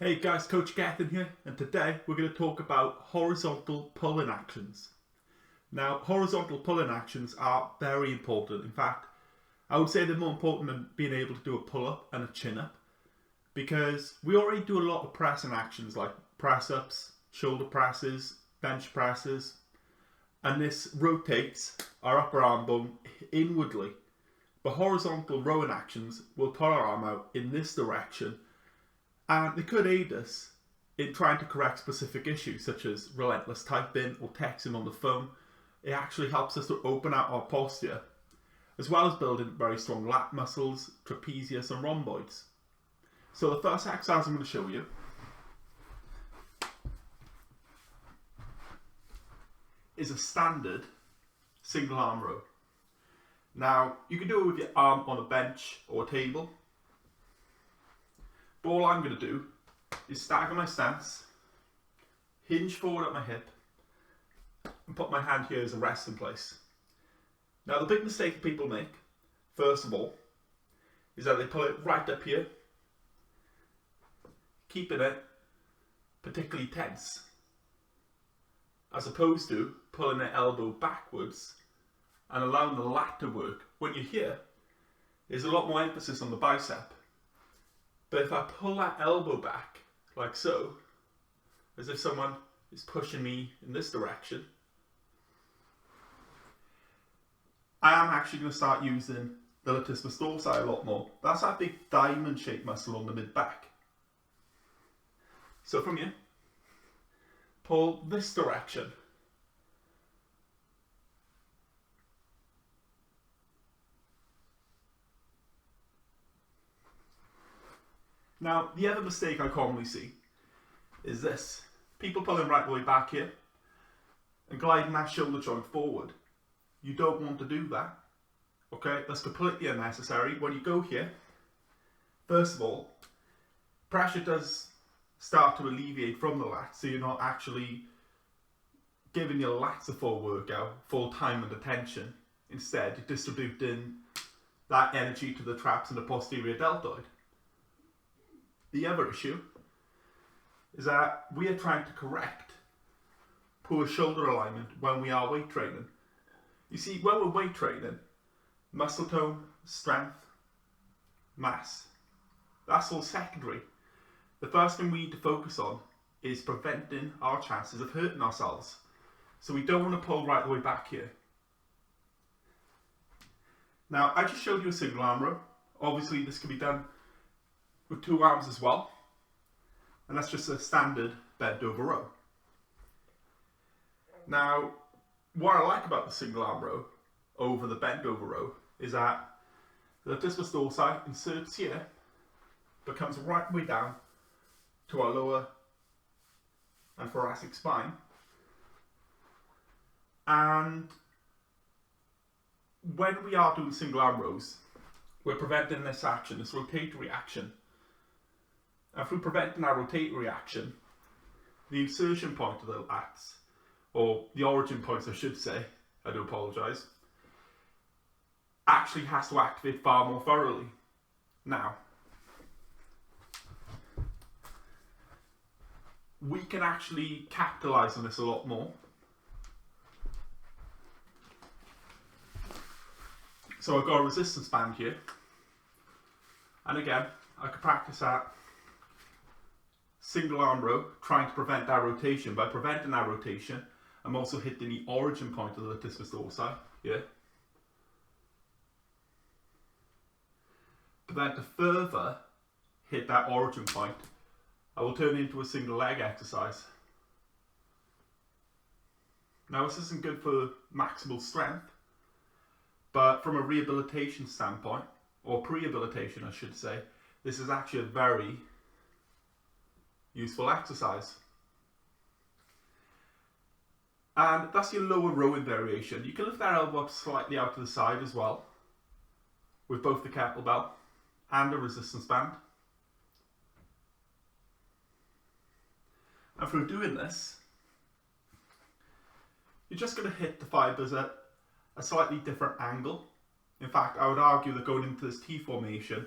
Hey guys, Coach Gethin here, and today we're going to talk about horizontal pull-in actions. Now, horizontal pull-in actions are very important. In fact, I would say they're more important than being able to do a pull-up and a chin-up, because we already do a lot of pressing actions like press-ups, shoulder presses, bench presses, and this rotates our upper arm bone inwardly. But horizontal rowing actions will pull our arm out in this direction, and they could aid us in trying to correct specific issues such as relentless typing or texting on the phone. It actually helps us to open out our posture, as well as building very strong lat muscles, trapezius and rhomboids. So the first exercise I'm going to show you is a standard single arm row. Now, you can do it with your arm on a bench or a table. But all I'm going to do is stagger my stance, hinge forward at my hip, and put my hand here as a resting place. Now, the big mistake people make, first of all, is that they pull it right up here, keeping it particularly tense, as opposed to pulling their elbow backwards and allowing the lat to work. When you're here, there's a lot more emphasis on the bicep. But if I pull that elbow back, like so, as if someone is pushing me in this direction, I am actually going to start using the latissimus dorsi a lot more. That's that big diamond-shaped muscle on the mid-back. So from here, pull this direction. Now, the other mistake I commonly see is this. People pulling right the way back here and gliding that shoulder joint forward. You don't want to do that. Okay, that's completely unnecessary. When you go here, first of all, pressure does start to alleviate from the lats, so you're not actually giving your lats a full workout, full time and attention. Instead, you're distributing that energy to the traps and the posterior deltoid. The other issue is that we are trying to correct poor shoulder alignment when we are weight training. You see, when we're weight training, muscle tone, strength, mass, that's all secondary. The first thing we need to focus on is preventing our chances of hurting ourselves. So we don't want to pull right the way back here. Now, I just showed you a single arm row. Obviously, this can be done with two arms as well, and that's just a standard bent over row. Now, what I like about the single arm row over the bent over row is that the latissimus dorsi inserts here, but comes right way down to our lower and thoracic spine, and when we are doing single arm rows, we're preventing this action, this rotatory action. And through preventing our rotatory action, the insertion point of the lats, or the origin points I should say, I do apologise, actually has to activate far more thoroughly. Now, we can actually capitalise on this a lot more. So I've got a resistance band here, and again, I could practice that single arm row, trying to prevent that rotation. By preventing that rotation, I'm also hitting the origin point of the latissimus dorsi, yeah. But then to further hit that origin point, I will turn it into a single leg exercise. Now, this isn't good for maximal strength, but from a rehabilitation standpoint, or pre-rehabilitation I should say, this is actually a very useful exercise. And that's your lower rowing variation. You can lift that elbow up slightly out to the side as well, with both the kettlebell and a resistance band. And through doing this, you're just going to hit the fibres at a slightly different angle. In fact, I would argue that going into this T formation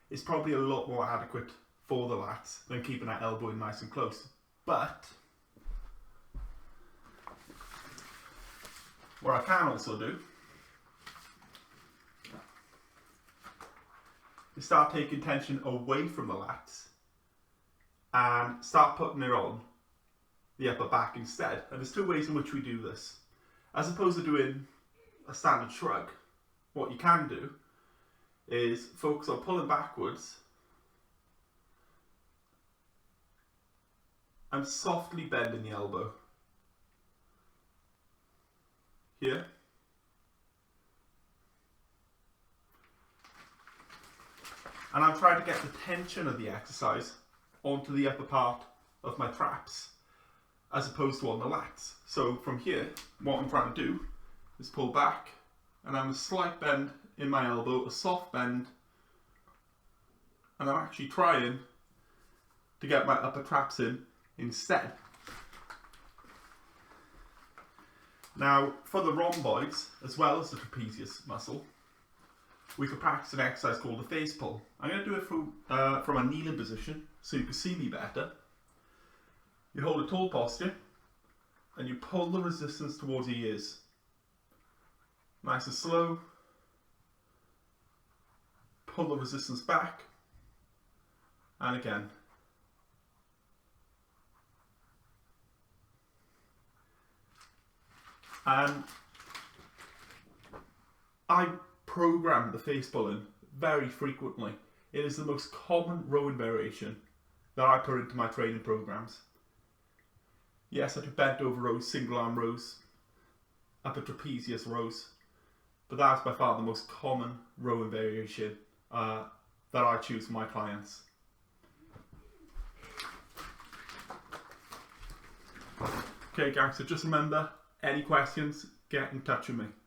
is probably a lot more adequate for the lats than keeping that elbow in nice and close. But what I can also do is start taking tension away from the lats and start putting it on the upper back instead. And there's two ways in which we do this. As opposed to doing a standard shrug, what you can do is focus on pulling backwards and softly bending the elbow. Here. And I'm trying to get the tension of the exercise onto the upper part of my traps as opposed to on the lats. So from here, what I'm trying to do is pull back and I'm a slight bend in my elbow, a soft bend, and I'm actually trying to get my upper traps in instead. Now, for the rhomboids, as well as the trapezius muscle, we could practice an exercise called the face pull. I'm going to do it from a kneeling position so you can see me better. You hold a tall posture and you pull the resistance towards your ears. Nice and slow. Pull the resistance back. And again. And I program the face pulling very frequently. It is the most common rowing variation that I put into my training programs. Yes, I do bent over rows, single arm rows, upper trapezius rows, but that's by far the most common rowing variation that I choose for my clients. Okay guys, so just remember, any questions, get in touch with me.